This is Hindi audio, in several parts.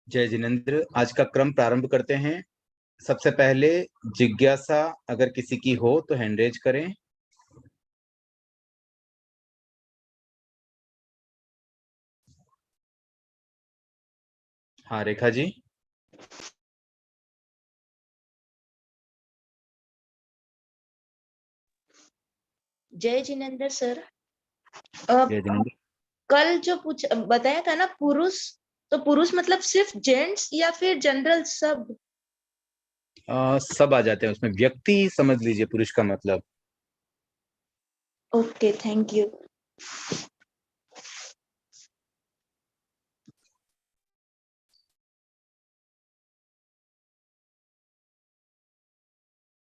जय जिनेन्द्र। आज का क्रम प्रारंभ करते हैं। सबसे पहले जिज्ञासा अगर किसी की हो तो हैंड रेज करें। हाँ, रेखा जी। जय जिनेन्द्र सर। जय जिनेन्द्र। कल जो बताया था ना पुरुष, तो पुरुष मतलब सिर्फ जेंट्स या फिर जनरल सब? सब आ जाते हैं उसमें, व्यक्ति समझ लीजिए पुरुष का मतलब। Okay, thank you.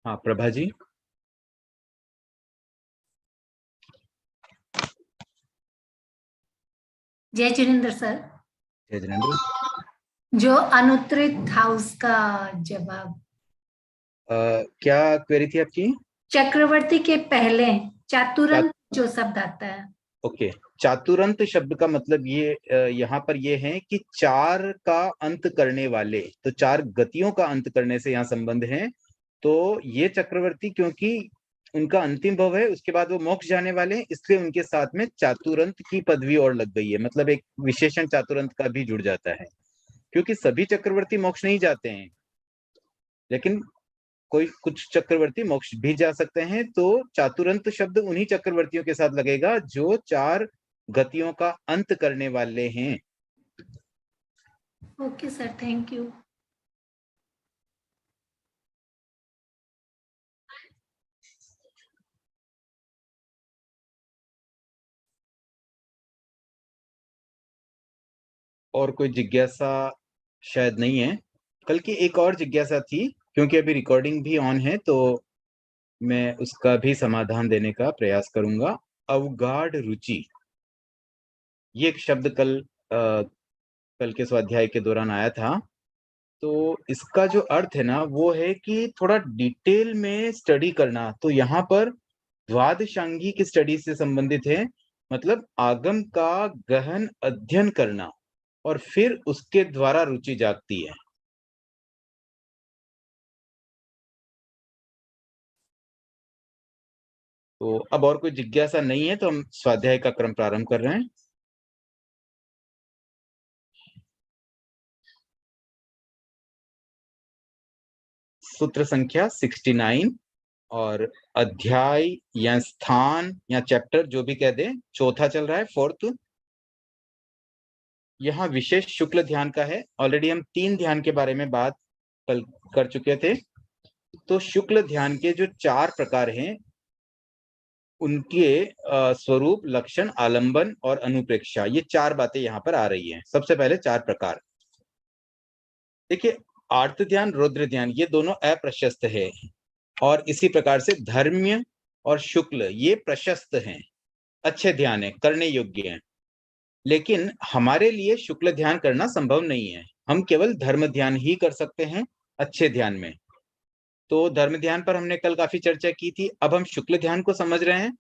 हाँ, प्रभा जी। जय जिनेन्द्र सर। जय जिनेन्द्र। जो अनुत्तरित था उसका जवाब क्या क्वेरी थी आपकी? चक्रवर्ती के पहले चातुरंत जो शब्द आता है। ओके, चातुरंत शब्द का मतलब ये यहाँ पर ये है कि चार का अंत करने वाले, तो चार गतियों का अंत करने से यहाँ संबंध है। तो ये चक्रवर्ती क्योंकि उनका अंतिम भव है, उसके बाद वो मोक्ष जाने वाले हैं, इसलिए उनके साथ में चातुरंत की पदवी और लग गई है। मतलब एक विशेषण चातुरंत का भी जुड़ जाता है, क्योंकि सभी चक्रवर्ती मोक्ष नहीं जाते हैं, लेकिन कोई कुछ चक्रवर्ती मोक्ष भी जा सकते हैं। तो चातुरंत शब्द उन्हीं चक्रवर्तियों के साथ लगेगा जो चार गतियों का अंत करने वाले हैं। Okay sir, thank you. और कोई जिज्ञासा शायद नहीं है। कल की एक और जिज्ञासा थी, क्योंकि अभी रिकॉर्डिंग भी ऑन है तो मैं उसका भी समाधान देने का प्रयास करूंगा। अवगाढ़ रुचि, ये एक शब्द कल के स्वाध्याय के दौरान आया था। तो इसका जो अर्थ है ना वो है कि थोड़ा डिटेल में स्टडी करना। तो यहाँ पर द्वादशांगी की स्टडी से संबंधित है, मतलब आगम का गहन अध्ययन करना और फिर उसके द्वारा रुचि जागती है। तो अब और कोई जिज्ञासा नहीं है तो हम स्वाध्याय का क्रम प्रारंभ कर रहे हैं। सूत्र संख्या 69 और अध्याय या स्थान या चैप्टर जो भी कह दे, चौथा चल रहा है, फोर्थ। यहाँ विशेष शुक्ल ध्यान का है। ऑलरेडी हम 3 ध्यान के बारे में बात कल कर चुके थे। तो शुक्ल ध्यान के जो 4 प्रकार हैं उनके स्वरूप, लक्षण, आलंबन और अनुप्रेक्षा, ये 4 बातें यहाँ पर आ रही हैं। सबसे पहले 4 प्रकार देखिए। आर्त ध्यान, रौद्र ध्यान, ये दोनों अप्रशस्त है, और इसी प्रकार से धर्म्य और शुक्ल ये प्रशस्त हैं, अच्छे ध्यान है, करने योग्य हैं। लेकिन हमारे लिए शुक्ल ध्यान करना संभव नहीं है, हम केवल धर्म ध्यान ही कर सकते हैं अच्छे ध्यान में। तो धर्म ध्यान पर हमने कल काफी चर्चा की थी। अब हम शुक्ल ध्यान को समझ रहे हैं,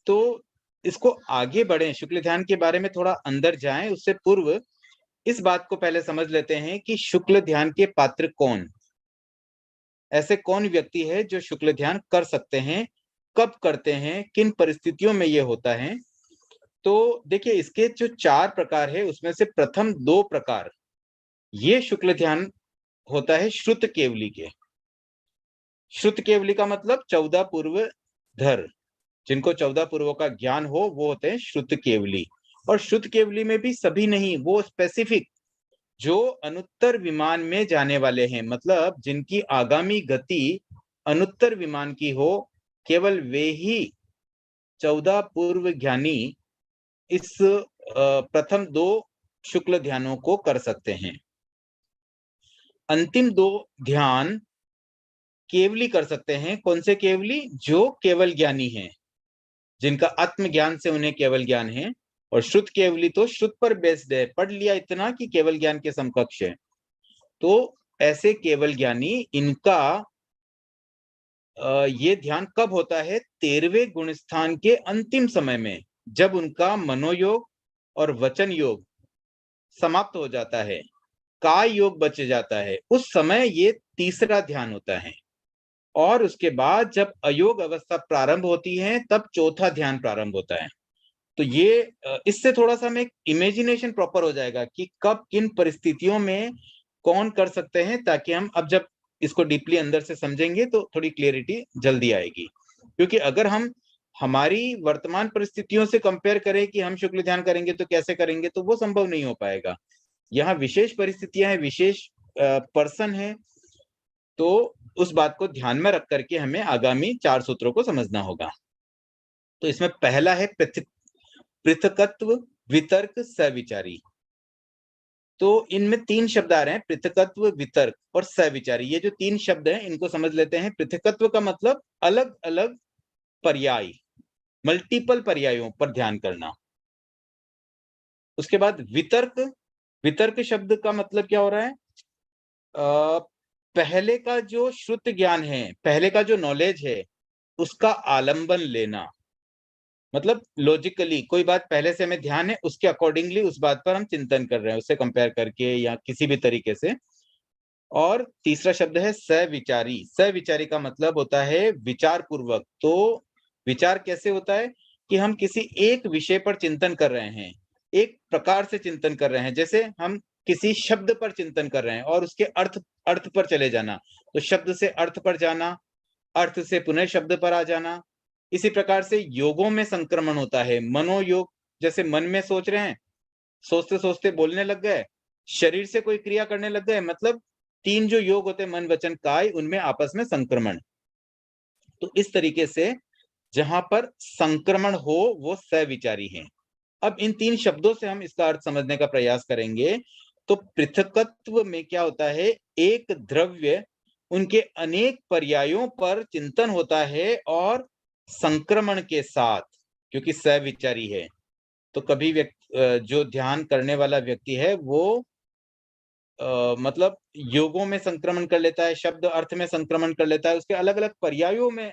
तो इसको आगे बढ़े, शुक्ल ध्यान के बारे में थोड़ा अंदर जाएं, उससे पूर्व इस बात को पहले समझ लेते हैं कि शुक्ल ध्यान के पात्र कौन, ऐसे कौन व्यक्ति है जो शुक्ल ध्यान कर सकते हैं, कब करते हैं, किन परिस्थितियों में ये होता है। तो देखिए, इसके जो 4 प्रकार है उसमें से प्रथम 2 प्रकार ये शुक्ल ध्यान होता है श्रुत केवली के। श्रुत केवली का मतलब 14 पूर्व धर, जिनको 14 पूर्वों का ज्ञान हो वो होते हैं श्रुत केवली। और श्रुत केवली में भी सभी नहीं, वो स्पेसिफिक जो अनुत्तर विमान में जाने वाले हैं, मतलब जिनकी आगामी गति अनुत्तर विमान की हो, केवल वे ही 14 पूर्व ज्ञानी इस प्रथम 2 शुक्ल ध्यानों को कर सकते हैं। अंतिम 2 ध्यान केवली कर सकते हैं। कौन से केवली? जो केवल ज्ञानी हैं, जिनका आत्मज्ञान से उन्हें केवल ज्ञान है। और श्रुत केवली तो श्रुत पर बेस्ड है, पढ़ लिया इतना कि केवल ज्ञान के समकक्ष है। तो ऐसे केवल ज्ञानी, इनका ये ध्यान कब होता है? 13वें गुण स्थान के अंतिम समय में, जब उनका मनोयोग और वचन योग समाप्त हो जाता है, काय योग बच जाता है, उस समय ये तीसरा ध्यान होता है। और उसके बाद जब अयोग अवस्था प्रारंभ होती है तब चौथा ध्यान प्रारंभ होता है। तो ये इससे थोड़ा सा हमें इमेजिनेशन प्रॉपर हो जाएगा कि कब किन परिस्थितियों में कौन कर सकते हैं, ताकि हम अब जब इसको डीपली अंदर से समझेंगे तो थोड़ी क्लियरिटी जल्दी आएगी। क्योंकि अगर हम हमारी वर्तमान परिस्थितियों से कंपेयर करें कि हम शुक्ल ध्यान करेंगे तो कैसे करेंगे, तो वो संभव नहीं हो पाएगा। यहाँ विशेष परिस्थितियां हैं, विशेष पर्सन है, तो उस बात को ध्यान में रख करके हमें आगामी 4 सूत्रों को समझना होगा। तो इसमें पहला है पृथकत्व, वितर्क, सविचारी। तो इनमें 3 शब्द आ रहे हैं, पृथकत्व, वितर्क और सविचारी। ये जो 3 शब्द हैं इनको समझ लेते हैं। पृथकत्व का मतलब अलग अलग पर्याय, मल्टीपल पर्यायों पर ध्यान करना। उसके बाद वितर्क, वितर्क शब्द का मतलब क्या हो रहा है, पहले का जो श्रुत ज्ञान है, पहले का जो नॉलेज है, उसका आलंबन लेना। मतलब लॉजिकली कोई बात पहले से हमें ध्यान है, उसके अकॉर्डिंगली उस बात पर हम चिंतन कर रहे हैं, उससे कंपेयर करके या किसी भी तरीके से। और तीसरा शब्द है सविचारी। सविचारी का मतलब होता है विचार पूर्वक। तो विचार कैसे होता है कि हम किसी एक विषय पर चिंतन कर रहे हैं, एक प्रकार से चिंतन कर रहे हैं। जैसे हम किसी शब्द पर चिंतन कर रहे हैं और उसके अर्थ पर चले जाना, तो शब्द से अर्थ पर जाना, अर्थ से पुनः शब्द पर आ जाना। इसी प्रकार से योगों में संक्रमण होता है, मनोयोग। जैसे मन में सोच रहे हैं, सोचते सोचते बोलने लग गए, शरीर से कोई क्रिया करने लग गए, मतलब 3 जो योग होते हैं, मन वचन काय, उनमें आपस में संक्रमण। तो इस तरीके से जहां पर संक्रमण हो वो सविचारी है। अब इन 3 शब्दों से हम इसका अर्थ समझने का प्रयास करेंगे। तो पृथकत्व में क्या होता है, एक द्रव्य उनके अनेक पर्यायों पर चिंतन होता है और संक्रमण के साथ, क्योंकि सविचारी है। तो कभी जो ध्यान करने वाला व्यक्ति है वो मतलब योगों में संक्रमण कर लेता है, शब्द अर्थ में संक्रमण कर लेता है, उसके अलग अलग पर्यायों में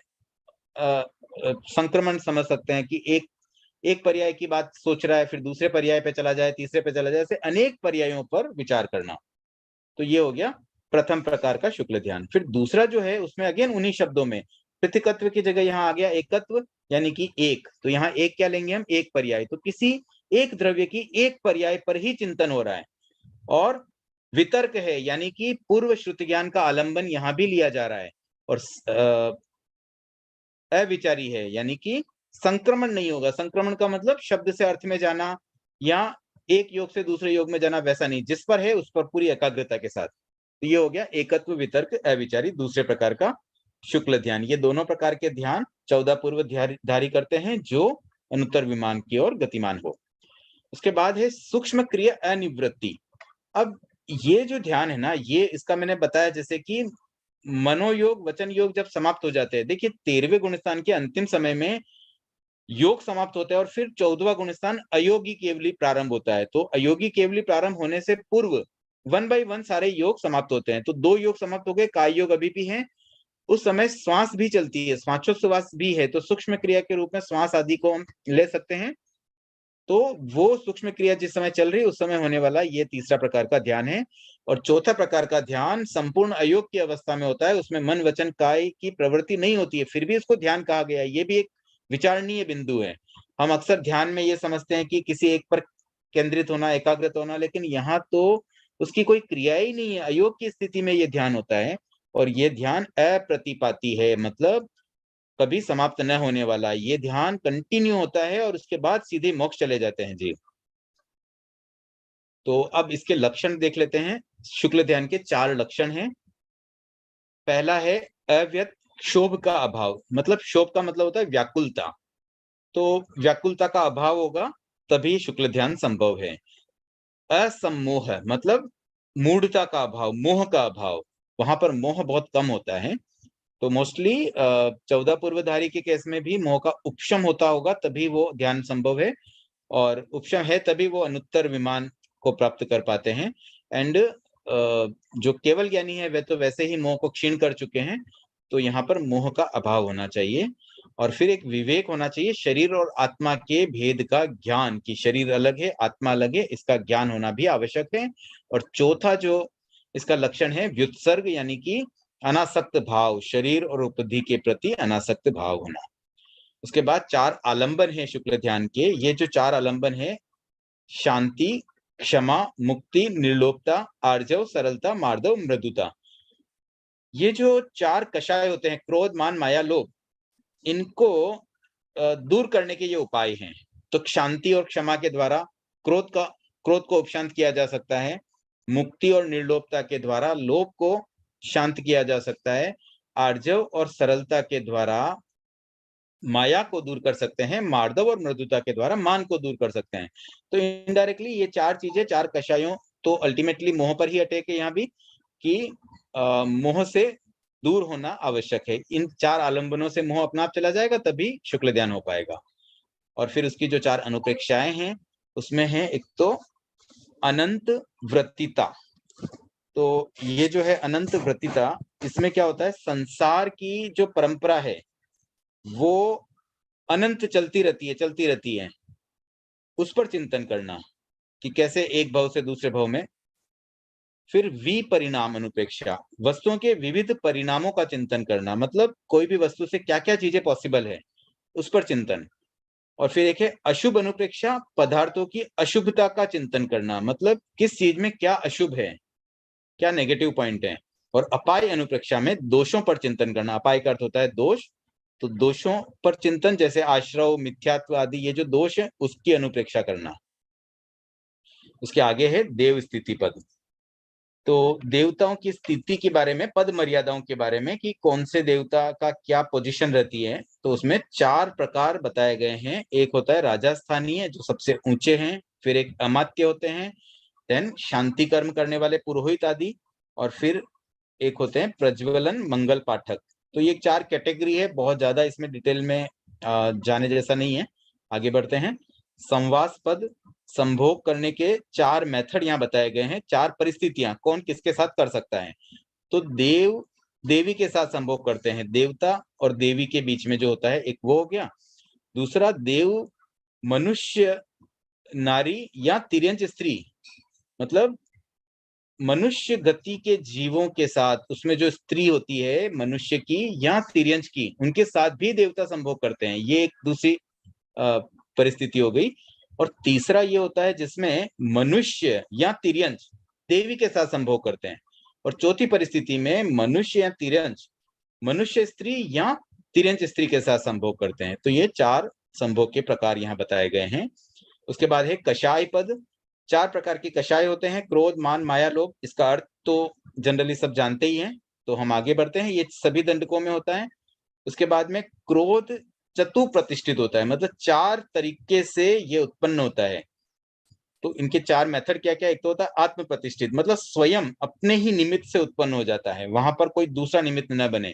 संक्रमण समझ सकते हैं कि एक पर्याय की बात सोच रहा है, फिर दूसरे पर्याय पे चला जाए, तीसरे पे चला जाए, ऐसे अनेक पर्यायों पर विचार करना। तो ये हो गया प्रथम प्रकार का शुक्ल ध्यान। फिर दूसरा जो है उसमें अगेन उन्हीं शब्दों में पृथकत्व की जगह यहाँ आ गया एकत्व, यानी कि एक। तो यहाँ एक क्या लेंगे हम, एक पर्याय। तो किसी एक द्रव्य की एक पर्याय पर ही चिंतन हो रहा है। और वितर्क है, यानी कि पूर्व श्रुति ज्ञान का आलंबन यहाँ भी लिया जा रहा है। और अविचारी है, यानी कि संक्रमण नहीं होगा। संक्रमण का मतलब शब्द से अर्थ में जाना या एक योग से दूसरे योग में जाना, वैसा नहीं। जिस पर है उस पर पूरी एकाग्रता के साथ। तो ये हो गया एकत्व, वितर्क, अविचारी, दूसरे प्रकार का शुक्ल ध्यान। ये दोनों प्रकार के ध्यान 14 पूर्व धारी करते हैं जो अनुत्तर विमान की ओर गतिमान हो। उसके बाद है सूक्ष्म क्रिया अनिवृत्ति। अब ये जो ध्यान है ना, ये इसका मैंने बताया जैसे कि मनोयोग, वचन योग जब समाप्त हो जाते हैं, देखिए 13वें गुणस्थान के अंतिम समय में योग समाप्त होता है और फिर 14वां गुणस्थान अयोगी केवली प्रारंभ होता है। तो अयोगी केवली प्रारंभ होने से पूर्व 1 बाय 1 सारे योग समाप्त होते हैं। तो 2 योग समाप्त हो गए, काय योग अभी भी है। उस समय श्वास भी चलती है, श्वासोच्छ्वास भी है, तो सूक्ष्म क्रिया के रूप में श्वास आदि को हम ले सकते हैं। तो वो सूक्ष्म क्रिया जिस समय चल रही है उस समय होने वाला ये तीसरा प्रकार का ध्यान है। और चौथा प्रकार का ध्यान संपूर्ण अयोग की अवस्था में होता है, उसमें मन वचन काय की प्रवृत्ति नहीं होती है, फिर भी इसको ध्यान कहा गया है। ये भी एक विचारणीय बिंदु है। हम अक्सर ध्यान में ये समझते हैं कि किसी एक पर केंद्रित होना, एकाग्रत होना, लेकिन यहाँ तो उसकी कोई क्रिया ही नहीं है, अयोग की स्थिति में ये ध्यान होता है। और ये ध्यान अप्रतिपाती है, मतलब कभी समाप्त न होने वाला। ये ध्यान कंटिन्यू होता है और उसके बाद सीधे मोक्ष चले जाते हैं जी। तो अब इसके लक्षण देख लेते हैं। शुक्ल ध्यान के 4 लक्षण हैं। पहला है अव्यक्त क्षोभ का अभाव। मतलब क्षोभ का मतलब होता है व्याकुलता। तो व्याकुलता का अभाव होगा तभी शुक्ल ध्यान संभव है। असम्मोह मतलब मूढ़ता का अभाव, मोह का अभाव। वहां पर मोह बहुत कम होता है। तो मोस्टली 14 पूर्वधारी के केस में भी मोह का उपशम होता होगा, तभी वो ध्यान संभव है। और उपशम है तभी वो अनुत्तर विमान को प्राप्त कर पाते हैं। एंड जो केवल ज्ञानी है वे तो वैसे ही मोह को क्षीण कर चुके हैं, तो यहाँ पर मोह का अभाव होना चाहिए। और फिर एक विवेक होना चाहिए, शरीर और आत्मा के भेद का ज्ञान, कि शरीर अलग है आत्मा अलग है, इसका ज्ञान होना भी आवश्यक है। और चौथा जो इसका लक्षण है व्युत्सर्ग, यानी कि अनासक्त भाव, शरीर और उपधि के प्रति अनासक्त भाव होना। उसके बाद 4 आलंबन है शुक्ल ध्यान के। ये जो 4 आलंबन है, शांति, क्षमा, मुक्ति, निर्लोभता, आर्जव, सरलता, मार्दव, मृदुता, ये जो 4 कषाय होते हैं, क्रोध, मान, माया, लोभ, इनको दूर करने के ये उपाय हैं। तो शांति और क्षमा के द्वारा क्रोध को उपशांत किया जा सकता है। मुक्ति और निर्लोभता के द्वारा लोभ को शांत किया जा सकता है। आर्जव और सरलता के द्वारा माया को दूर कर सकते हैं। मार्दव और मृदुता के द्वारा मान को दूर कर सकते हैं। तो इनडायरेक्टली ये 4 चीजें, 4 कषायों, तो अल्टीमेटली मोह पर ही अटैक है यहाँ भी, कि मोह से दूर होना आवश्यक है। इन 4 आलंबनों से मोह अपना आप चला जाएगा, तभी शुक्ल ध्यान हो पाएगा। और फिर उसकी जो 4 अनुप्रेक्षाएं हैं, उसमें है एक तो अनंत वृत्तिता। तो ये जो है अनंत वृत्तिता, इसमें क्या होता है, संसार की जो परंपरा है वो अनंत चलती रहती है, उस पर चिंतन करना कि कैसे एक भव से दूसरे भव में। फिर विपरिणाम अनुप्रेक्षा, वस्तुओं के विविध परिणामों का चिंतन करना, मतलब कोई भी वस्तु से क्या क्या चीजें पॉसिबल है, उस पर चिंतन। और फिर एक है अशुभ अनुप्रेक्षा, पदार्थों की अशुभता का चिंतन करना, मतलब किस चीज में क्या अशुभ है, क्या नेगेटिव पॉइंट है। और अपाय अनुप्रेक्षा में दोषों पर चिंतन करना। अपाय का अर्थ होता है दोष, तो दोषों पर चिंतन, जैसे आश्रव, मिथ्यात्व आदि, ये जो दोष है उसकी अनुप्रेक्षा करना। उसके आगे है देव स्थिति पद। तो देवताओं की स्थिति के बारे में, पद मर्यादाओं के बारे में, कि कौन से देवता का क्या पोजीशन रहती है, तो उसमें 4 प्रकार बताए गए हैं। एक होता है राजा स्थानीय, जो सबसे ऊंचे हैं। फिर एक अमात्य होते हैं, देन शांति कर्म करने वाले पुरोहित आदि, और फिर एक होते हैं प्रज्वलन मंगल पाठक। तो ये 4 कैटेगरी है, बहुत ज्यादा इसमें डिटेल में जाने जैसा नहीं है। आगे बढ़ते हैं। संवास पद, संभोग करने के 4 मेथड यहाँ बताए गए हैं। 4 परिस्थितियां, कौन किसके साथ कर सकता है। तो देव देवी के साथ संभोग करते हैं, देवता और देवी के बीच में जो होता है, एक वो हो गया। दूसरा देव मनुष्य नारी या तिर्यंच स्त्री, मतलब मनुष्य गति के जीवों के साथ, उसमें जो स्त्री होती है मनुष्य की या तिर्यंच की, उनके साथ भी देवता संभोग करते हैं। ये एक दूसरी परिस्थिति हो गई। और तीसरा ये होता है जिसमें मनुष्य या तिर्यंच देवी के साथ संभोग करते हैं। और चौथी परिस्थिति में मनुष्य या तिर्यंच मनुष्य स्त्री या तिर्यंच स्त्री के साथ संभोग करते हैं। तो ये 4 संभोग के प्रकार यहाँ बताए गए हैं। उसके बाद है कषाय पद। 4 प्रकार के कषाय होते हैं, क्रोध, मान, माया, लोभ। इसका अर्थ तो जनरली सब जानते ही हैं, तो हम आगे बढ़ते हैं। ये सभी दंडकों में होता है। उसके बाद में क्रोध चतु प्रतिष्ठित होता है, मतलब 4 तरीके से ये उत्पन्न होता है। तो इनके 4 मेथड क्या क्या, एक तो होता है आत्म प्रतिष्ठित, मतलब स्वयं अपने ही निमित्त से उत्पन्न हो जाता है, वहां पर कोई दूसरा निमित्त न बने।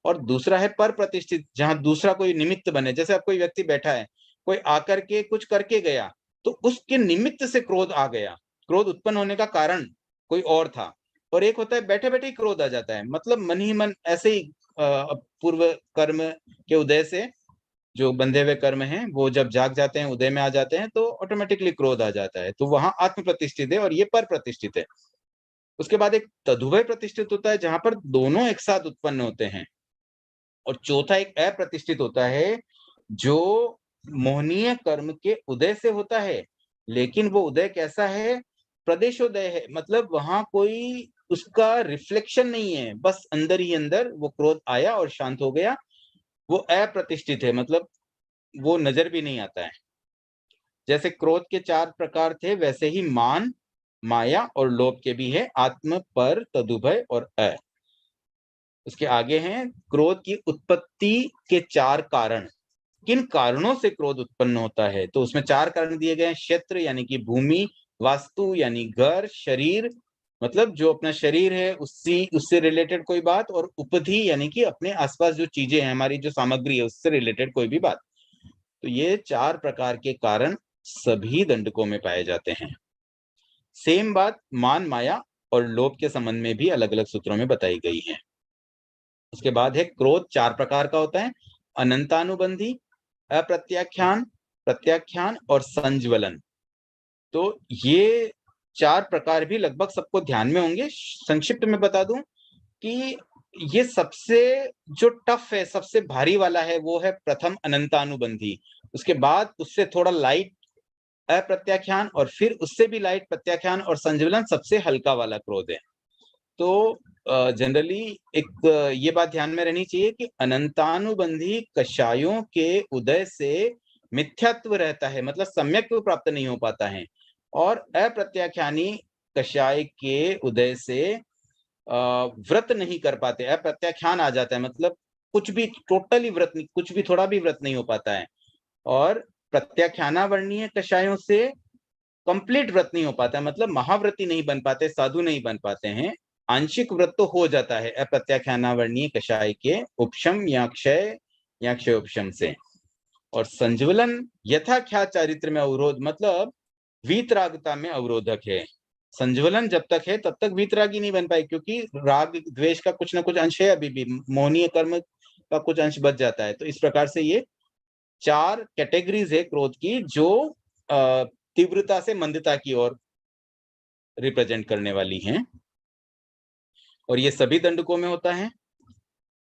और दूसरा है पर प्रतिष्ठित, जहां दूसरा कोई निमित्त बने। जैसे अब कोई व्यक्ति बैठा है, कोई आकर के कुछ करके गया, तो उसके निमित्त से क्रोध आ गया, क्रोध उत्पन्न होने का कारण कोई और था। और एक होता है बैठे बैठे ही क्रोध आ जाता है, मतलब मन ही मन ऐसे ही पूर्व कर्म के उदय से जो बंधे हुए कर्म हैं वो जब जाग जाते हैं, उदय में आ जाते हैं, तो ऑटोमेटिकली क्रोध आ जाता है। तो वहां आत्म प्रतिष्ठित है और ये पर प्रतिष्ठित है। उसके बाद एक तदुभय प्रतिष्ठित होता है, जहां पर दोनों एक साथ उत्पन्न होते हैं। और चौथा एक अप्रतिष्ठित होता है, जो मोहनीय कर्म के उदय से होता है, लेकिन वो उदय कैसा है, प्रदेशोदय है, मतलब वहां कोई उसका रिफ्लेक्शन नहीं है, बस अंदर ही अंदर वो क्रोध आया और शांत हो गया। वो अप्रतिष्ठित है, मतलब वो नजर भी नहीं आता है। जैसे क्रोध के 4 प्रकार थे, वैसे ही मान, माया और लोभ के भी है, आत्म, पर, तदुभय और अ। उसके आगे हैं क्रोध की उत्पत्ति के 4 कारण। किन कारणों से क्रोध उत्पन्न होता है, तो उसमें 4 कारण दिए गए हैं। क्षेत्र यानी कि भूमि, वास्तु यानी घर, शरीर मतलब जो अपना शरीर है उससे रिलेटेड कोई बात, और उपधि यानी कि अपने आसपास जो चीजें हैं, हमारी जो सामग्री है उससे रिलेटेड कोई भी बात। तो ये 4 प्रकार के कारण सभी दंडकों में पाए जाते हैं। सेम बात मान, माया और लोभ के संबंध में भी अलग अलग सूत्रों में बताई गई है। उसके बाद है क्रोध 4 प्रकार का होता है, अनंतानुबंधी, अप्रत्याख्यान, प्रत्याख्यान और संज्वलन। तो ये 4 प्रकार भी लगभग सबको ध्यान में होंगे। संक्षिप्त में बता दूं कि ये सबसे जो टफ है, सबसे भारी वाला है, वो है प्रथम अनंतानुबंधी। उसके बाद उससे थोड़ा लाइट अप्रत्याख्यान और फिर उससे भी लाइट प्रत्याख्यान और संज्वलन सबसे हल्का वाला क्रोध है। तो जनरली एक ये बात ध्यान में रहनी चाहिए कि अनंतानुबंधी कषायों के उदय से मिथ्यात्व रहता है, मतलब सम्यक्त्व प्राप्त नहीं हो पाता है, और अप्रत्याख्यानी कषाय के उदय से व्रत नहीं कर पाते, अप्रत्याख्यान आ जाता है, मतलब कुछ भी टोटली व्रत नहीं, कुछ भी थोड़ा भी व्रत नहीं हो पाता है। और प्रत्याख्यानावर्णीय कषायों से कंप्लीट व्रत नहीं हो पाता है, मतलब महाव्रती नहीं बन पाते, साधु नहीं बन पाते हैं। आंशिक व्रत तो हो जाता है अप्रत्याख्यानावर्णीय कषाय के उपशम या क्षय उपशम से। और संज्वलन यथाख्यात चारित्र में अवरोध, मतलब वीतरागता में अवरोधक है। संज्वलन जब तक है तब तक वीतरागी नहीं बन पाए, क्योंकि राग द्वेष का कुछ ना कुछ अंश है, अभी भी मोहनीय कर्म का कुछ अंश बच जाता है। तो इस प्रकार से ये 4 कैटेगरीज है क्रोध की, जो तीव्रता से मंदता की ओर रिप्रेजेंट करने वाली हैं, और ये सभी दंडकों में होता है।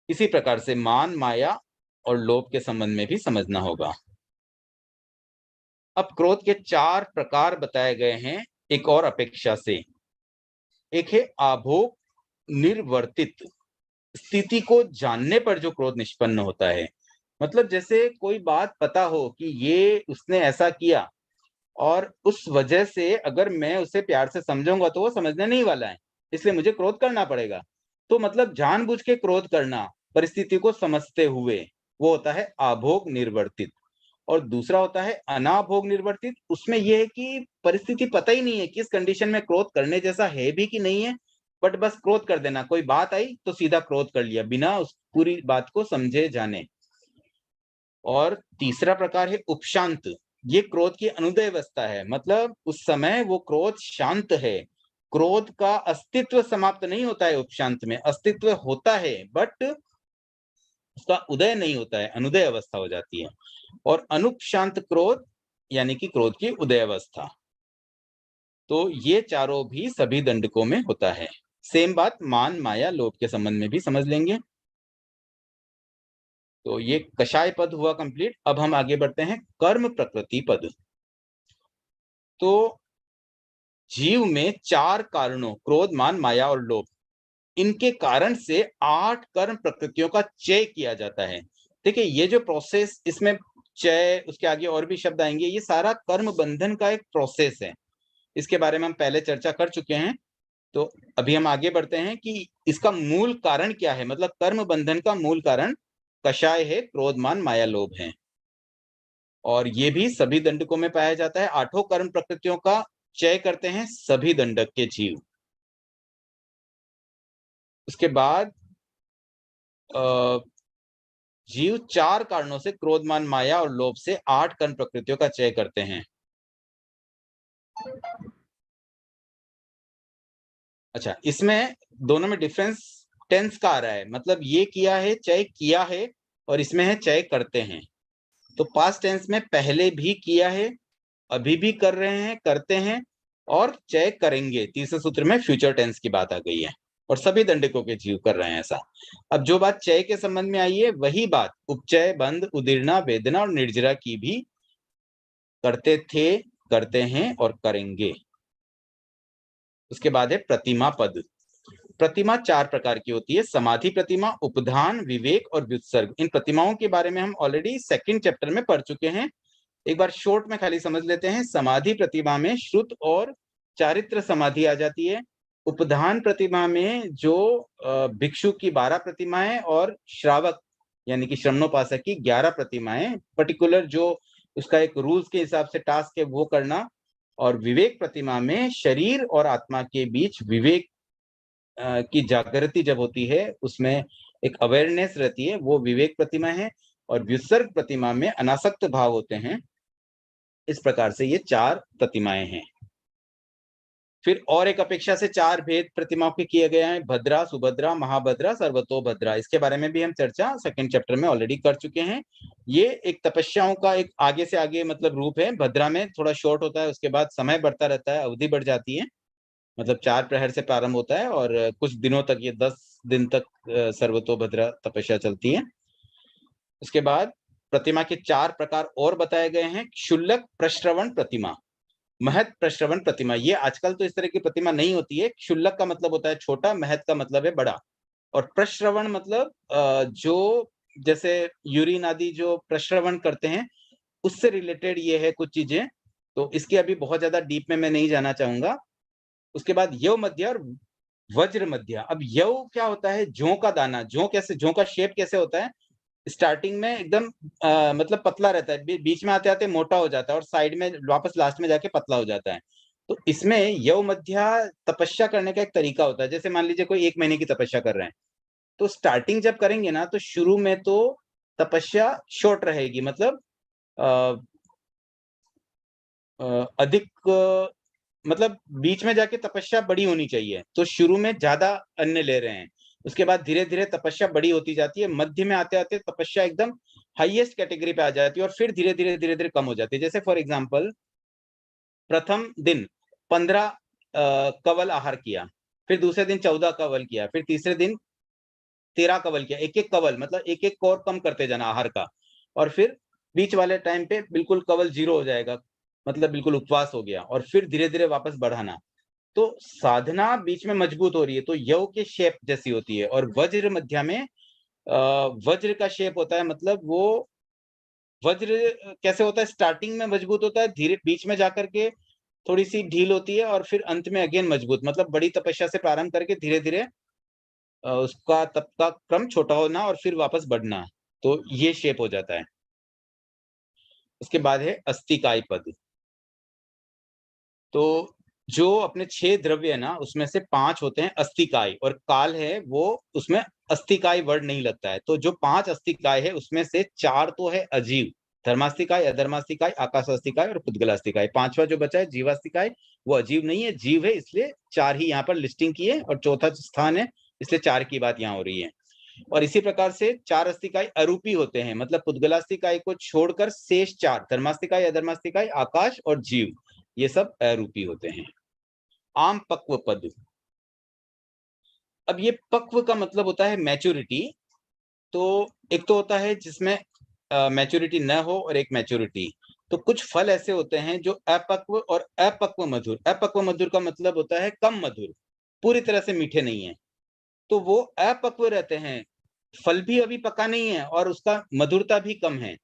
इसी प्रकार से मान, माया और लोभ के संबंध में भी समझना होगा। अब क्रोध के 4 प्रकार बताए गए हैं एक और अपेक्षा से। एक है आभोग निर्वर्तित, स्थिति को जानने पर जो क्रोध निष्पन्न होता है। मतलब जैसे कोई बात पता हो कि ये उसने ऐसा किया, और उस वजह से अगर मैं उसे प्यार से समझूंगा तो वो समझने नहीं वाला है, इसलिए मुझे क्रोध करना पड़ेगा। तो मतलब जानबूझ के क्रोध करना परिस्थिति को समझते हुए, वो होता है आभोग निर्वर्तित। और दूसरा होता है अनाभोग निर्वर्तित। उसमें यह है कि परिस्थिति पता ही नहीं है किस कंडीशन में क्रोध करने जैसा है भी कि नहीं है, बट बस क्रोध कर देना, कोई बात आई तो सीधा क्रोध कर लिया बिना उस पूरी बात को समझे जाने। और तीसरा प्रकार है उपशांत। ये क्रोध की अनुदय अवस्था है, मतलब उस समय वो क्रोध शांत है, क्रोध का अस्तित्व समाप्त नहीं होता है। उपशांत में अस्तित्व होता है बट उसका उदय नहीं होता है, अनुदय अवस्था हो जाती है। और अनुपशांत क्रोध यानी कि क्रोध की उदय अवस्था। तो ये चारों भी सभी दंडकों में होता है। सेम बात मान, माया, लोभ के संबंध में भी समझ लेंगे। तो ये कषाय पद हुआ कंप्लीट। अब हम आगे बढ़ते हैं कर्म प्रकृति पद। तो जीव में 4 कारणों क्रोध, मान, माया और लोभ, इनके कारण से 8 कर्म प्रकृतियों का चय किया जाता है। देखिए ये जो प्रोसेस, इसमें चय, उसके आगे और भी शब्द आएंगे, ये सारा कर्म बंधन का एक प्रोसेस है। इसके बारे में हम पहले चर्चा कर चुके हैं। तो अभी हम आगे बढ़ते हैं कि इसका मूल कारण क्या है। मतलब कर्म बंधन का मूल कारण कषाय है, क्रोध, मान, माया, लोभ है, और ये भी सभी दंडकों में पाया जाता है। 8 कर्म प्रकृतियों का चय करते हैं सभी दंडक के जीव। उसके बाद जीव 4 कारणों से क्रोध, मान, माया और लोभ से 8 कर्म प्रकृतियों का चय करते हैं। अच्छा, इसमें दोनों में डिफरेंस टेंस का आ रहा है। मतलब ये किया है, चय किया है, और इसमें है चय करते हैं। तो पास्ट टेंस में पहले भी किया है, अभी भी कर रहे हैं, करते हैं, और चय करेंगे। तीसरे सूत्र में फ्यूचर टेंस की बात आ गई है, और सभी दंडकों के जीव कर रहे हैं ऐसा। अब जो बात चय के संबंध में आई है, वही बात उपचय, बंध, उदीर्णा, वेदना और निर्जरा की भी करते थे, करते हैं और करेंगे। उसके बाद है प्रतिमा पद। प्रतिमा 4 प्रकार की होती है, समाधि प्रतिमा, उपधान, विवेक और व्युत्सर्ग। इन प्रतिमाओं के बारे में हम ऑलरेडी 2nd चैप्टर में पढ़ चुके हैं। एक बार शॉर्ट में खाली समझ लेते हैं। समाधि प्रतिमा में श्रुत और चारित्र समाधि आ जाती है। उपधान प्रतिमा में जो भिक्षु की 12 प्रतिमाएं और श्रावक यानी कि श्रमणोपासक की 11 प्रतिमाएं, पर्टिकुलर जो उसका एक रूल्स के हिसाब से टास्क है वो करना। और विवेक प्रतिमा में शरीर और आत्मा के बीच विवेक की जागृति जब होती है, उसमें एक अवेयरनेस रहती है, वो विवेक प्रतिमा है। और व्युत्सर्ग प्रतिमा में अनासक्त भाव होते हैं। इस प्रकार से ये 4 प्रतिमाएं हैं। फिर और एक अपेक्षा से 4 भेद प्रतिमाओं के किए गए हैं, भद्रा, सुभद्रा, महाभद्रा, सर्वतोभद्रा। इसके बारे में भी हम चर्चा सेकंड चैप्टर में ऑलरेडी कर चुके हैं। ये एक तपस्याओं का एक आगे से आगे मतलब रूप है। भद्रा में थोड़ा शॉर्ट होता है, उसके बाद समय बढ़ता रहता है, अवधि बढ़ जाती है, मतलब 4 प्रहर से प्रारंभ होता है और कुछ दिनों तक, ये 10 दिन तक सर्वतोभद्रा तपस्या चलती है। उसके बाद प्रतिमा के 4 प्रकार और बताए गए हैं। क्षुल्लक प्रश्रवण प्रतिमा, महत प्रश्रवण प्रतिमा। ये आजकल तो इस तरह की प्रतिमा नहीं होती है। क्षुल्लक का मतलब होता है छोटा, महत का मतलब है बड़ा, और प्रश्रवण मतलब जो जैसे यूरिन आदि जो प्रश्रवण करते हैं उससे रिलेटेड ये है कुछ चीजें, तो इसके अभी बहुत ज्यादा डीप में मैं नहीं जाना चाहूंगा। उसके बाद यव मध्य और वज्र मध्य। अब यव क्या होता है? जौ का दाना। जौ कैसे, जौ का शेप कैसे होता है? स्टार्टिंग में एकदम मतलब पतला रहता है, बीच में आते आते मोटा हो जाता है और साइड में वापस लास्ट में जाके पतला हो जाता है। तो इसमें यव मध्या तपस्या करने का एक तरीका होता है। जैसे मान लीजिए कोई 1 महीने की तपस्या कर रहे हैं, तो स्टार्टिंग जब करेंगे ना, तो शुरू में तो तपस्या शॉर्ट रहेगी, मतलब अधिक मतलब बीच में जाके तपस्या बड़ी होनी चाहिए। तो शुरू में ज्यादा अन्न ले रहे हैं, उसके बाद धीरे धीरे तपस्या बड़ी होती जाती है, मध्य में आते आते तपस्या एकदम हाईएस्ट कैटेगरी पे आ जाती है और फिर धीरे धीरे कम हो जाती है। जैसे फॉर एग्जांपल प्रथम दिन 15 कवल आहार किया, फिर दूसरे दिन 14 कवल किया, फिर तीसरे दिन 13 कवल किया। एक एक कवल मतलब एक एक और कम करते जाना आहार का, और फिर बीच वाले टाइम पे बिल्कुल कवल 0 हो जाएगा, मतलब बिल्कुल उपवास हो गया, और फिर धीरे धीरे वापस बढ़ाना। तो साधना बीच में मजबूत हो रही है, तो यव के शेप जैसी होती है। और वज्र मध्या में वज्र का शेप होता है, मतलब वो वज्र कैसे होता है? स्टार्टिंग में मजबूत होता है, धीरे बीच में जाकर के थोड़ी सी ढील होती है और फिर अंत में अगेन मजबूत। मतलब बड़ी तपस्या से प्रारंभ करके धीरे धीरे उसका तप का क्रम छोटा होना और फिर वापस बढ़ना, तो ये शेप हो जाता है। उसके बाद है अस्तिकाय पद। तो जो अपने 6 द्रव्य है ना, उसमें से 5 होते हैं अस्तिकाय, और काल है वो उसमें अस्तिकाय वर्ड नहीं लगता है। तो जो 5 अस्तिकाय है उसमें से 4 तो है अजीव, धर्मास्तिकाय, अधर्मास्तिकाय, आकाशास्तिकाय और पुद्गलास्तिकाय। 5वां जो बचा है जीवास्तिकाय, वो अजीव नहीं है, जीव है, इसलिए 4 ही यहाँ पर लिस्टिंग की है, और चौथा स्थान है इसलिए 4 की बात यहाँ हो रही है। और इसी प्रकार से 4 अस्तिकाय अरूपी होते हैं, मतलब पुद्गलास्तिकाय को छोड़कर शेष 4 धर्मास्तिकाय, अधर्मास्तिकाय, आकाश और जीव, ये सब अरूपी होते हैं। आम पक्व पद। अब ये पक्व का मतलब होता है मैच्योरिटी। तो एक तो होता है जिसमें मैच्योरिटी न हो, और एक मैच्योरिटी। तो कुछ फल ऐसे होते हैं जो अपक्व और अपक्व मधुर। अपक्व मधुर का मतलब होता है कम मधुर, पूरी तरह से मीठे नहीं है, तो वो अपक्व रहते हैं। फल भी अभी पका नहीं है और उसका मधुरता भी कम है।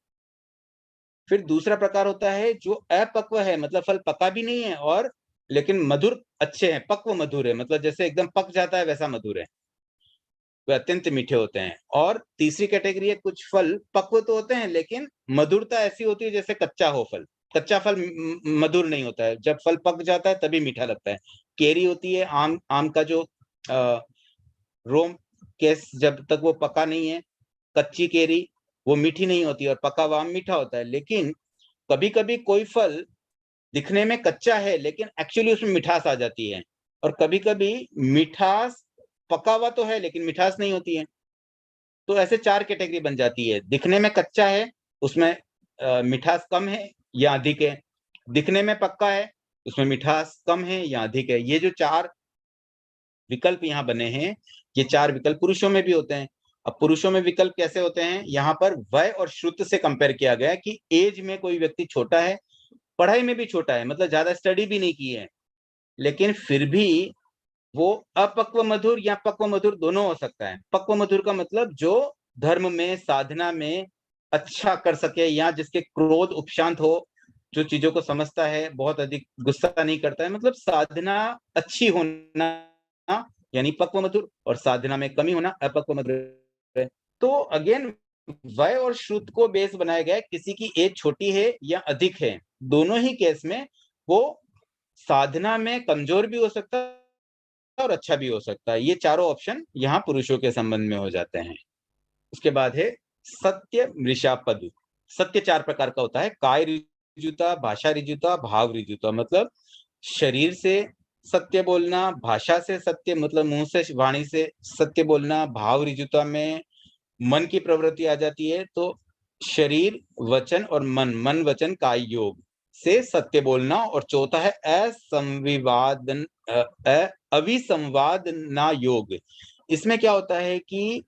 फिर दूसरा प्रकार होता है जो अपक्व है, मतलब फल पका भी नहीं है और लेकिन मधुर अच्छे हैं, पक्व मधुर है, मतलब जैसे एकदम पक जाता है वैसा मधुर है, वे अत्यंत मीठे होते हैं। और तीसरी कैटेगरी है, कुछ फल पक्व तो होते हैं लेकिन मधुरता ऐसी होती है जैसे कच्चा हो फल। कच्चा फल मधुर नहीं होता है, जब फल पक जाता है तभी मीठा लगता है। केरी होती है, आम, आम का जो रोम केस, जब तक वो पका नहीं है, कच्ची केरी वो मीठी नहीं होती और पका हुआ आम मीठा होता है। लेकिन कभी कभी कोई फल दिखने में कच्चा है लेकिन एक्चुअली उसमें मिठास आ जाती है, और कभी कभी मिठास पका हुआ तो है लेकिन मिठास नहीं होती है। तो ऐसे 4 कैटेगरी बन जाती है। दिखने में कच्चा है, उसमें मिठास कम है या अधिक है। दिखने में पक्का है, उसमें मिठास कम है या अधिक है। ये जो 4 विकल्प यहाँ बने हैं, ये 4 विकल्प पुरुषों में भी होते हैं। अब पुरुषों में विकल्प कैसे होते हैं? यहाँ पर वय और श्रुत से कंपेयर किया गया कि एज में कोई व्यक्ति छोटा है, पढ़ाई में भी छोटा है, मतलब ज्यादा स्टडी भी नहीं की है, लेकिन फिर भी वो अपक्व मधुर या पक्व मधुर दोनों हो सकता है। पक्व मधुर का मतलब जो धर्म में, साधना में अच्छा कर सके, या जिसके क्रोध उपशांत हो, जो चीजों को समझता है, बहुत अधिक गुस्सा नहीं करता है, मतलब साधना अच्छी होना यानी पक्व मधुर, और साधना में कमी होना अपक्व मधुर है। तो अगेन वय और श्रुत को बेस बनाया गया है। किसी की एज छोटी है या अधिक है, दोनों ही केस में वो साधना में कमजोर भी हो सकता है और अच्छा भी हो सकता है। ये चारों ऑप्शन यहाँ पुरुषों के संबंध में हो जाते हैं। उसके बाद है सत्य मृषा पद। सत्य 4 प्रकार का होता है, काय ऋजुता, भाषा ऋजुता, भाव ऋजुता। मतलब शरीर से सत्य बोलना, भाषा से सत्य मतलब मुंह से वाणी से सत्य बोलना, भाव ऋजुता में मन की प्रवृत्ति आ जाती है। तो शरीर, वचन और मन वचन काय योग से सत्य बोलना। और चौथा है अविसंवादना योग। इसमें क्या होता है कि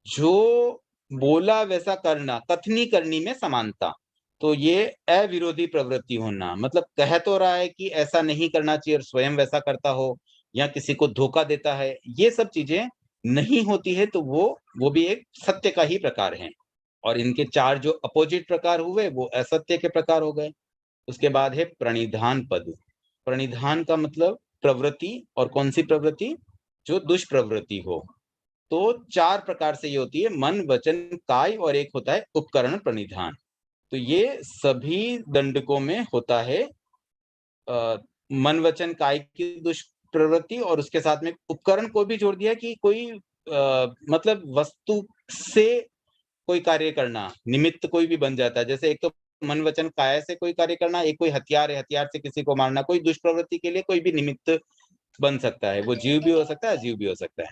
जो बोला वैसा करना, कथनी करनी में समानता। तो ये अविरोधी प्रवृत्ति होना, मतलब कह तो रहा है कि ऐसा नहीं करना चाहिए और स्वयं वैसा करता हो, या किसी को धोखा देता है, ये सब चीजें नहीं होती है, तो वो भी एक सत्य का ही प्रकार है। और इनके चार जो अपोजिट प्रकार हुए वो असत्य के प्रकार हो गए। उसके बाद है प्रणिधान पद। प्रणिधान का मतलब प्रवृत्ति, और कौन सी प्रवृत्ति? जो दुष्प्रवृत्ति हो। तो चार प्रकार से ये होती है, मन, वचन, काय, और एक होता है उपकरण प्रणिधान। तो ये सभी दंडकों में होता है मन, वचन, काय की दुष्प्रवृत्ति, और उसके साथ में उपकरण को भी जोड़ दिया कि कोई मतलब वस्तु से कोई कार्य करना, निमित्त कोई भी बन जाता है। जैसे एक तो मन, वचन, काया से कोई कार्य करना, एक कोई हथियार है, हथियार से किसी को मारना। कोई दुष्प्रवृत्ति के लिए कोई भी निमित्त बन सकता है, वो जीव भी हो सकता है, अजीव भी हो सकता है।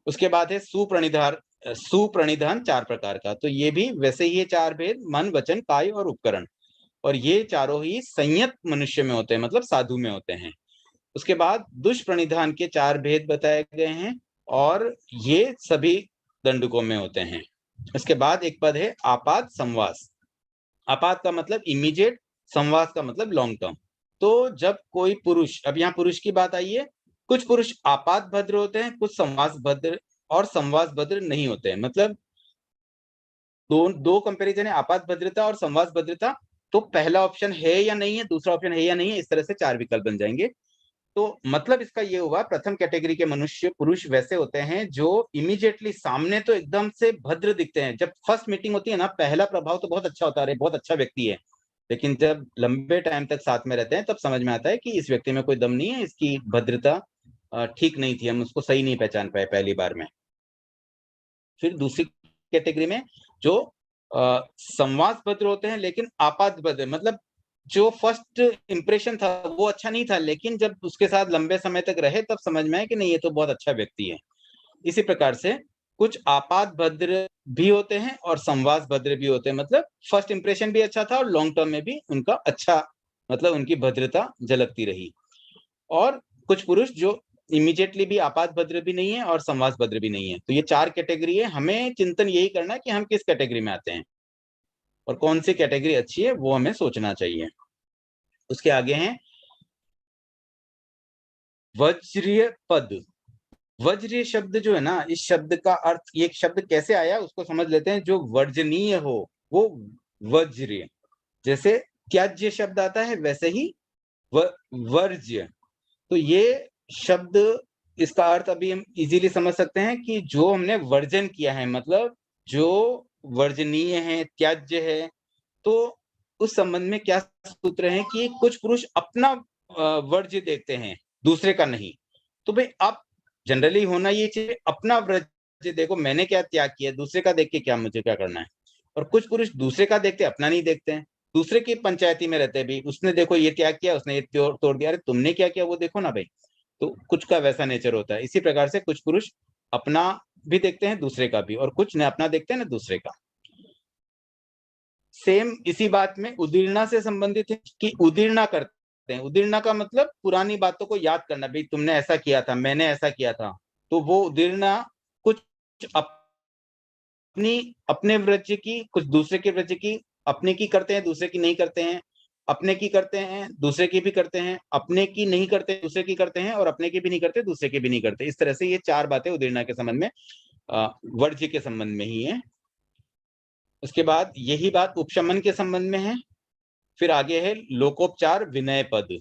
उसके बाद है सुप्रणिधान चार प्रकार का। तो ये भी वैसे ही है, चार भेद, मन, वचन, काय और उपकरण। और ये चारों ही संयत मनुष्य में होते हैं, मतलब साधु में होते हैं। उसके बाद दुष्प्रणिधान के चार भेद बताए गए हैं, और ये सभी दंडकों में होते हैं। उसके बाद एक पद है आपात संवास। आपात का मतलब इमीडिएट, संवास का मतलब लॉन्ग टर्म। तो जब कोई पुरुष, अब यहाँ पुरुष की बात आई है, कुछ पुरुष आपात भद्र होते हैं, कुछ संवास भद्र और संवास भद्र नहीं होते हैं। मतलब दो कंपैरिजन है, आपात भद्रता और संवास भद्रता। तो पहला ऑप्शन है या नहीं है, दूसरा ऑप्शन है या नहीं है, इस तरह से चार विकल्प बन जाएंगे। तो मतलब इसका ये हुआ, प्रथम कैटेगरी के मनुष्य पुरुष वैसे होते हैं जो इमीडिएटली सामने तो एकदम से भद्र दिखते हैं। जब फर्स्ट मीटिंग होती है ना, पहला प्रभाव तो बहुत अच्छा होता है, बहुत अच्छा व्यक्ति है, लेकिन जब लंबे टाइम तक साथ में रहते हैं तब समझ में आता है कि इस व्यक्ति में कोई दम नहीं है, इसकी भद्रता ठीक नहीं थी, हम उसको सही नहीं पहचान पाए पहली बार में। फिर दूसरी कैटेगरी में जो संवाद भद्र होते हैं लेकिन आपात भद्र, मतलब जो फर्स्ट इंप्रेशन था वो अच्छा नहीं था, लेकिन जब उसके साथ लंबे समय तक रहे तब समझ में आया कि नहीं, ये तो बहुत अच्छा व्यक्ति है। इसी प्रकार से कुछ आपात भद्र भी होते हैं और संवाद भद्र भी होते हैं, मतलब फर्स्ट इंप्रेशन भी अच्छा था और लॉन्ग टर्म में भी उनका अच्छा, मतलब उनकी भद्रता झलकती रही। और कुछ पुरुष जो इमीडिएटली भी आपात भद्र भी नहीं है और संवाद भद्र भी नहीं है। तो ये चार कैटेगरी है, हमें चिंतन यही करना है कि हम किस कैटेगरी में आते हैं और कौन सी कैटेगरी अच्छी है, वो हमें सोचना चाहिए। उसके आगे हैं वज्रीय पद। वज्रीय शब्द जो है ना, इस शब्द का अर्थ, ये शब्द कैसे आया उसको समझ लेते हैं। जो वर्जनीय हो वो वज्रीय, जैसे त्याज्य शब्द आता है वैसे ही वर्ज्य। तो ये शब्द, इसका अर्थ अभी हम इजीली समझ सकते हैं कि जो हमने वर्जन किया है, मतलब जो वर्जनीय है, त्याज्य है। तो उस संबंध में क्या सूत्र है कि कुछ पुरुष अपना वर्ज्य देखते हैं, दूसरे का नहीं। तो भाई आप जनरली होना ये चाहिए, अपना वर्ज्य देखो, मैंने क्या त्याग किया, दूसरे का देख के क्या मुझे क्या करना है। और कुछ पुरुष दूसरे का देखते हैं, अपना नहीं देखते हैं, दूसरे की पंचायती में रहते हैं, भी उसने देखो ये त्याग किया, उसने ये तोड़ दिया, अरे तुमने क्या किया वो देखो ना भाई। तो कुछ का वैसा नेचर होता है। इसी प्रकार से कुछ पुरुष अपना भी देखते हैं, दूसरे का भी, और कुछ न अपना देखते हैं न दूसरे का। सेम इसी बात में उदीर्णा से संबंधित है कि उदीर्णा करते हैं। उदीर्णा का मतलब पुरानी बातों को याद करना, भाई तुमने ऐसा किया था, मैंने ऐसा किया था। तो वो उदीर्णा कुछ अपनी अपने वृज्य की, कुछ दूसरे के वृज्य की, अपने की करते हैं दूसरे की नहीं करते हैं, अपने की करते हैं दूसरे की भी करते हैं, अपने की नहीं करते दूसरे की करते हैं, और अपने की भी नहीं करते दूसरे की भी नहीं करते। इस तरह से ये चार बातें उदीर्णा के संबंध में, वर्ज्य के संबंध में ही है। उसके बाद यही बात उपशमन के संबंध में है। फिर आगे है लोकोपचार विनय पद।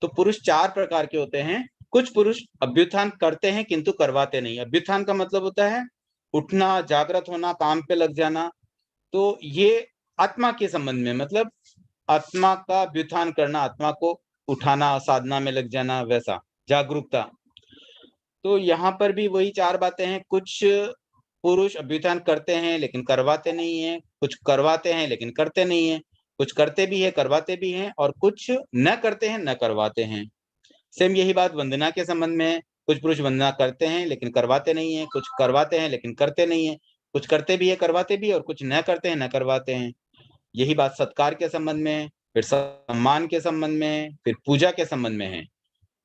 तो पुरुष चार प्रकार के होते हैं। कुछ पुरुष अभ्युत्थान करते हैं किंतु करवाते नहीं। अभ्युत्थान का मतलब होता है उठना, जागृत होना, काम पे लग जाना। तो ये आत्मा के संबंध में, मतलब आत्मा का अभ्युत्थान करना, आत्मा को उठाना, साधना में लग जाना, वैसा जागरूकता। तो यहाँ पर भी वही चार बातें हैं। कुछ पुरुष अभ्युत्थान करते हैं लेकिन करवाते नहीं है, कुछ करवाते हैं लेकिन करते नहीं है, कुछ करते भी है करवाते भी हैं, और कुछ न करते हैं न करवाते हैं। सेम यही बात वंदना के संबंध में है। कुछ पुरुष वंदना करते हैं लेकिन करवाते नहीं है, कुछ करवाते हैं लेकिन करते नहीं है, कुछ करते भी है करवाते भी है, और कुछ न करते हैं न करवाते हैं। यही बात सत्कार के संबंध में है, फिर सम्मान के संबंध में है, फिर पूजा के संबंध में है।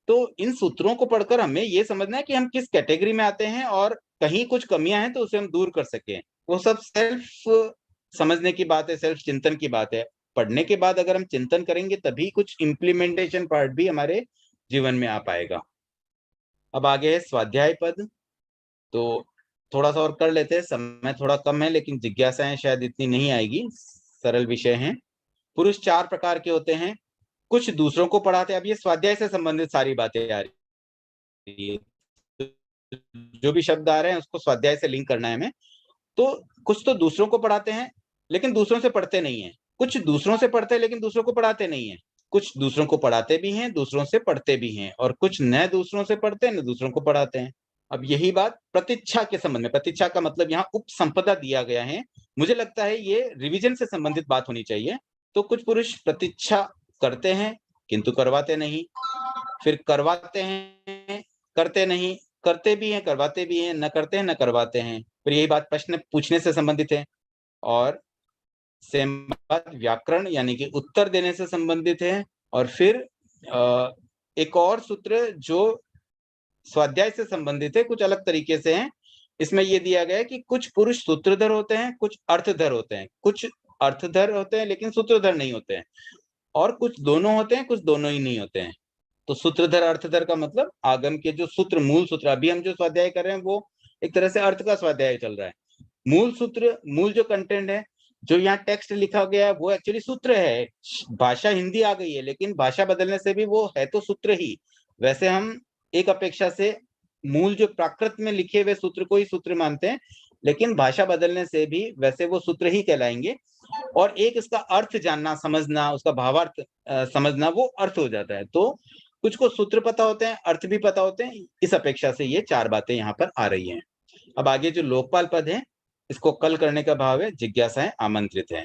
तो इन सूत्रों को पढ़कर हमें ये समझना है कि हम किस कैटेगरी में आते हैं, और कहीं कुछ कमियां हैं तो उसे हम दूर कर सकें। वो सब सेल्फ समझने की बात है, सेल्फ चिंतन की बात है। पढ़ने के बाद अगर हम चिंतन करेंगे तभी कुछ इम्प्लीमेंटेशन पार्ट भी हमारे जीवन में आ पाएगा। अब आगे है स्वाध्याय पद। तो थोड़ा सा और कर लेते हैं, समय थोड़ा कम है लेकिन जिज्ञासाएं शायद इतनी नहीं आएगी, सरल विषय हैं। पुरुष 4 प्रकार के होते हैं। कुछ दूसरों को पढ़ाते हैं। अब ये स्वाध्याय से संबंधित सारी बातें आ रही है, जो भी शब्द आ रहे हैं उसको स्वाध्याय से लिंक करना है हमें। तो कुछ तो दूसरों को पढ़ाते हैं लेकिन दूसरों से पढ़ते नहीं है, कुछ दूसरों से पढ़ते हैं लेकिन दूसरों को पढ़ाते नहीं है, कुछ दूसरों को पढ़ाते भी हैं दूसरों से पढ़ते भी हैं, और कुछ न दूसरों से पढ़ते हैं न दूसरों को पढ़ाते हैं। अब यही बात प्रतीक्षा के संबंध में, प्रतीक्षा का मतलब यहाँ उपसंपदा दिया गया है। मुझे लगता है ये रिवीजन से संबंधित बात होनी चाहिए। तो कुछ पुरुष प्रतीक्षा करते हैं किंतु करवाते नहीं, फिर करवाते हैं करते नहीं, करते भी हैं करवाते भी हैं, न करते हैं न करवाते हैं। फिर यही बात प्रश्न पूछने से संबंधित है, और सेम बात व्याकरण यानी कि उत्तर देने से संबंधित है। और फिर एक और सूत्र जो स्वाध्याय से संबंधित है, कुछ अलग तरीके से है। इसमें ये दिया गया है कि कुछ पुरुष सूत्रधर होते हैं, कुछ अर्थधर होते हैं, कुछ अर्थधर होते हैं लेकिन सूत्रधर नहीं होते हैं, और कुछ दोनों होते हैं, कुछ दोनों ही नहीं होते हैं। तो सूत्रधर अर्थधर का मतलब आगम के जो सूत्र, मूल सूत्र, अभी हम जो स्वाध्याय कर रहे हैं वो एक तरह से अर्थ का स्वाध्याय चल रहा है। मूल सूत्र, मूल जो कंटेंट है, जो यहाँ टेक्स्ट लिखा गया है वो एक्चुअली सूत्र है। भाषा हिंदी आ गई है लेकिन भाषा बदलने से भी वो है तो सूत्र ही। वैसे हम एक अपेक्षा से मूल जो प्राकृत में लिखे हुए सूत्र को ही सूत्र मानते हैं, लेकिन भाषा बदलने से भी वैसे वो सूत्र ही कहलाएंगे। और एक इसका अर्थ जानना, समझना, उसका भावार्थ समझना, वो अर्थ हो जाता है। तो कुछ को सूत्र पता होते हैं, अर्थ भी पता होते हैं, इस अपेक्षा से ये 4 बातें यहाँ पर आ रही हैं। अब आगे जो लोकपाल पद है, इसको कल करने का भाव है, जिज्ञासाएं आमंत्रित है।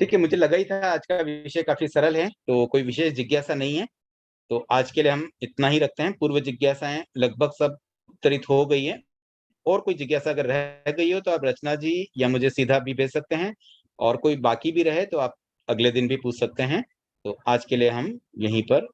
ठीक है, मुझे लगा ही था आज का विषय काफी सरल है, तो कोई विशेष जिज्ञासा नहीं है। तो आज के लिए हम इतना ही रखते हैं। पूर्व जिज्ञासाएं लगभग सब उत्तरित हो गई है, और कोई जिज्ञासा अगर रह गई हो तो आप रचना जी या मुझे सीधा भी भेज सकते हैं, और कोई बाकी भी रहे तो आप अगले दिन भी पूछ सकते हैं। तो आज के लिए हम यहीं पर